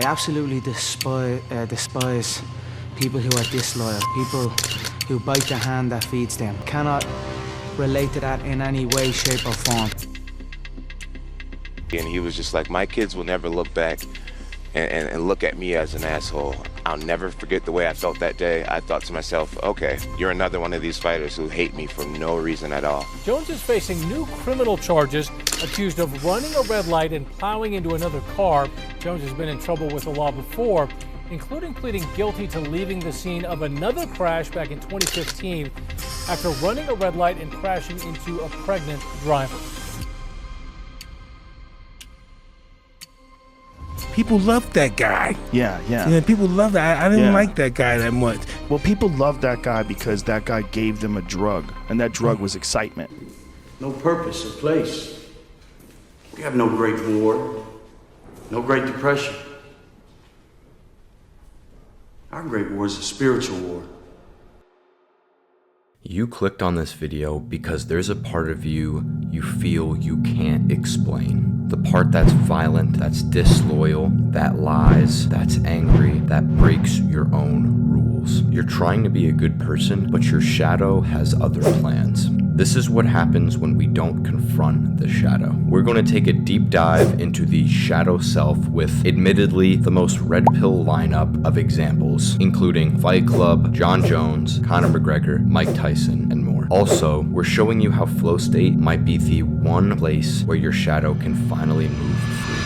absolutely despise people who are disloyal, people who bite the hand that feeds them. Cannot relate to that in any way, shape or form. And he was just like, my kids will never look back and look at me as an asshole. I'll never forget the way I felt that day. I thought to myself, okay, you're another one of these fighters who hate me for no reason at all. Jones is facing new criminal charges, accused of running a red light and plowing into another car. Jones has been in trouble with the law before, including pleading guilty to leaving the scene of another crash back in 2015 after running a red light and crashing into a pregnant driver. People loved that guy. Yeah. People loved that. I didn't like that guy that much. Well, people loved that guy because that guy gave them a drug, and that drug was excitement. No purpose or place. We have no Great War, no Great Depression. Our Great War is a spiritual war. You clicked on this video because there's a part of you feel you can't explain. The part that's violent, that's disloyal, that lies, that's angry, that breaks your own rules. You're trying to be a good person, but your shadow has other plans. This is what happens when we don't confront the shadow. We're going to take a deep dive into the shadow self with, admittedly, the most red pill lineup of examples, including Fight Club, Jon Jones, Conor McGregor, Mike Tyson, and more. Also, we're showing you how flow state might be the one place where your shadow can finally move freely.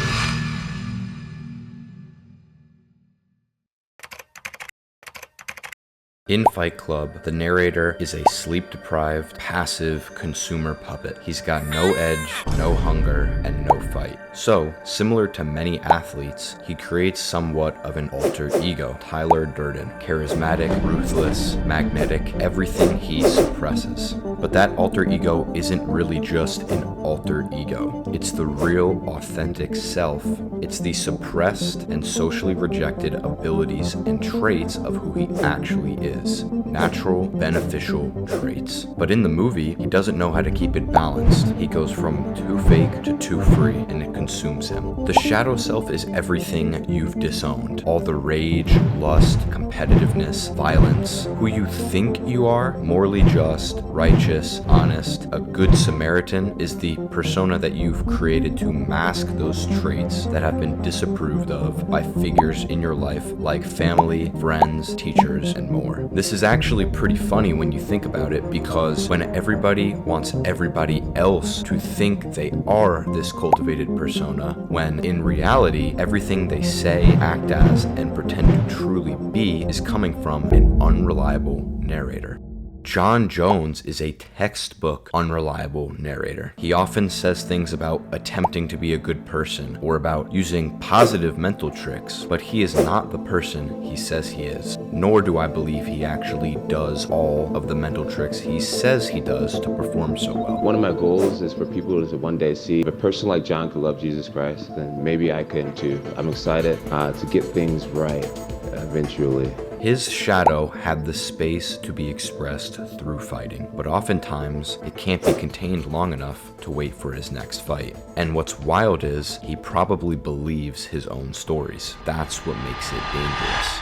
In Fight Club, the narrator is a sleep-deprived, passive consumer puppet. He's got no edge, no hunger, and no fight. So, similar to many athletes, he creates somewhat of an alter ego. Tyler Durden, charismatic, ruthless, magnetic, everything he suppresses. But that alter ego isn't really just an alter ego. It's the real, authentic self. It's the suppressed and socially rejected abilities and traits of who he actually is. Natural, beneficial traits. But in the movie, he doesn't know how to keep it balanced. He goes from too fake to too free, and it consumes him. The shadow self is everything you've disowned. All the rage, lust, competitiveness, violence, who you think you are, morally just, righteous, honest, a good Samaritan, is the persona that you've created to mask those traits that have been disapproved of by figures in your life like family, friends, teachers, and more. This is actually pretty funny when you think about it, because when everybody wants everybody else to think they are this cultivated persona, when in reality everything they say, act as, and pretend to truly be is coming from an unreliable narrator. Jon Jones is a textbook unreliable narrator. He often says things about attempting to be a good person or about using positive mental tricks, but he is not the person he says he is. Nor do I believe he actually does all of the mental tricks he says he does to perform so well. One of my goals is for people to one day see if a person like John could love Jesus Christ, then maybe I can too. I'm excited to get things right eventually. His shadow had the space to be expressed through fighting, but oftentimes it can't be contained long enough to wait for his next fight. And what's wild is he probably believes his own stories. That's what makes it dangerous.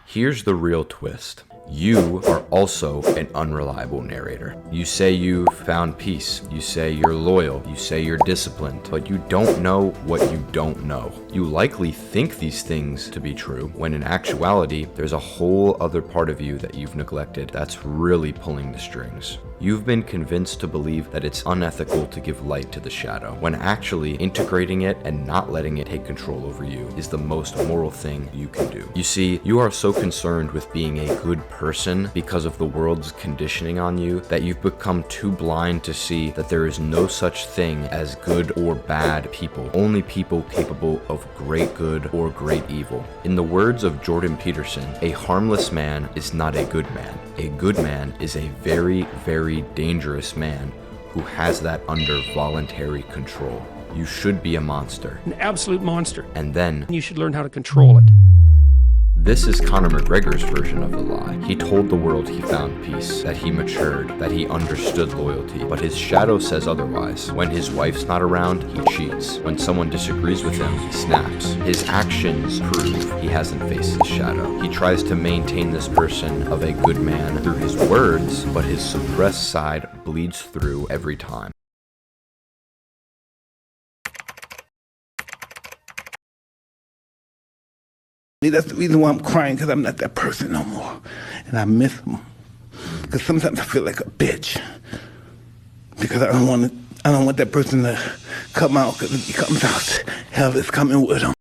Here's the real twist. You are also an unreliable narrator. You say you've found peace, you say you're loyal, you say you're disciplined, but you don't know what you don't know. You likely think these things to be true, when in actuality, there's a whole other part of you that you've neglected that's really pulling the strings. You've been convinced to believe that it's unethical to give light to the shadow, when actually integrating it and not letting it take control over you is the most moral thing you can do. You see, you are so concerned with being a good person because of the world's conditioning on you that you've become too blind to see that there is no such thing as good or bad people, only people capable of great good or great evil. In the words of Jordan Peterson, a harmless man is not a good man. A good man is a very, very dangerous man who has that under voluntary control. You should be a monster. An absolute monster. And then you should learn how to control it. This is Conor McGregor's version of the lie. He told the world he found peace, that he matured, that he understood loyalty, but his shadow says otherwise. When his wife's not around, he cheats. When someone disagrees with him, he snaps. His actions prove he hasn't faced his shadow. He tries to maintain this person of a good man through his words, but his suppressed side bleeds through every time. That's the reason why I'm crying, because I'm not that person no more. And I miss him. Because sometimes I feel like a bitch. Because I don't want that person to come out, because if he comes out, hell is coming with him.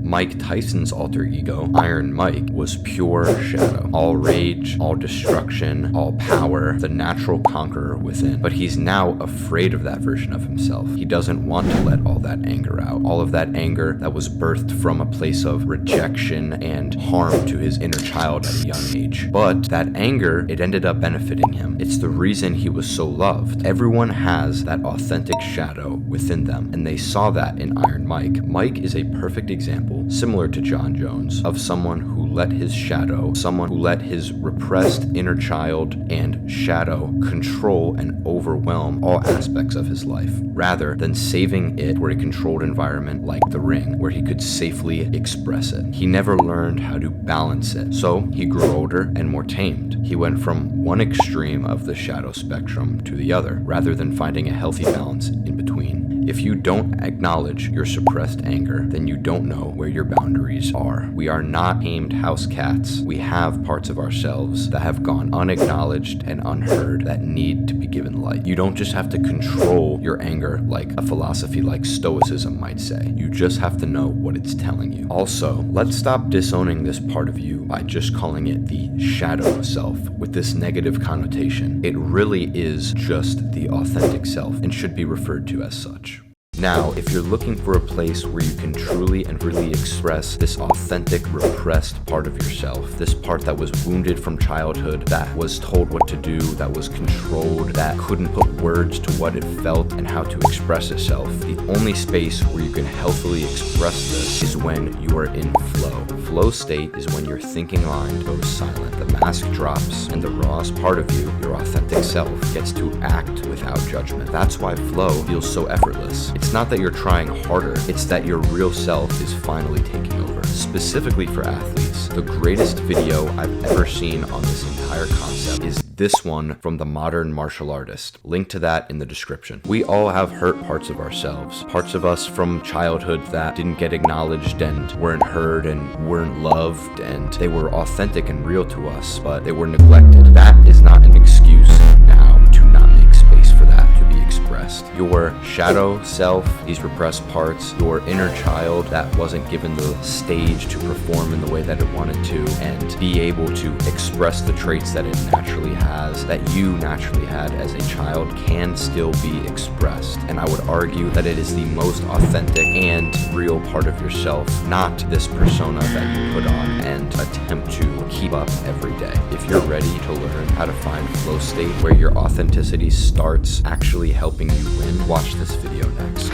Mike Tyson's alter ego, Iron Mike, was pure shadow. All rage, all destruction, all power, the natural conqueror within. But he's now afraid of that version of himself. He doesn't want to let all that anger out. All of that anger that was birthed from a place of rejection and harm to his inner child at a young age. But that anger, it ended up benefiting him. It's the reason he was so loved. Everyone has that authentic shadow within them, and they saw that in Iron Mike. Mike is a perfect example, similar to John Jones, of someone who let his shadow, someone who let his repressed inner child and shadow control and overwhelm all aspects of his life, rather than saving it for a controlled environment like the ring, where he could safely express it. He never learned how to balance it, so he grew older and more tamed. He went from one extreme of the shadow spectrum to the other, rather than finding a healthy balance in between. If you don't acknowledge your suppressed anger, then you don't know where your boundaries are. We are not tamed house cats. We have parts of ourselves that have gone unacknowledged and unheard that need to be given light. You don't just have to control your anger like a philosophy like Stoicism might say. You just have to know what it's telling you. Also, let's stop disowning this part of you by just calling it the shadow self with this negative connotation. It really is just the authentic self and should be referred to as such. Now, if you're looking for a place where you can truly and really express this authentic, repressed part of yourself, this part that was wounded from childhood, that was told what to do, that was controlled, that couldn't put words to what it felt and how to express itself, the only space where you can healthily express this is when you are in flow. Flow state is when your thinking mind goes silent, the mask drops, and the rawest part of you, your authentic self, gets to act without judgment. That's why flow feels so effortless. It's not that you're trying harder, it's that your real self is finally taking over. Specifically for athletes, the greatest video I've ever seen on this entire concept is this one from the modern martial artist. Link to that in the description. We all have hurt parts of ourselves, parts of us from childhood that didn't get acknowledged and weren't heard and weren't loved, and they were authentic and real to us, but they were neglected. That is not an excuse now to not make space for that to be expressed. Your shadow self, these repressed parts, your inner child that wasn't given the stage to perform in the way that it wanted to and be able to express the traits that it naturally has, that you naturally had as a child, can still be expressed. And I would argue that it is the most authentic and real part of yourself, not this persona that you put on and attempt to keep up every day. If you're ready to learn how to find flow state where your authenticity starts actually helping you win, watch this video next.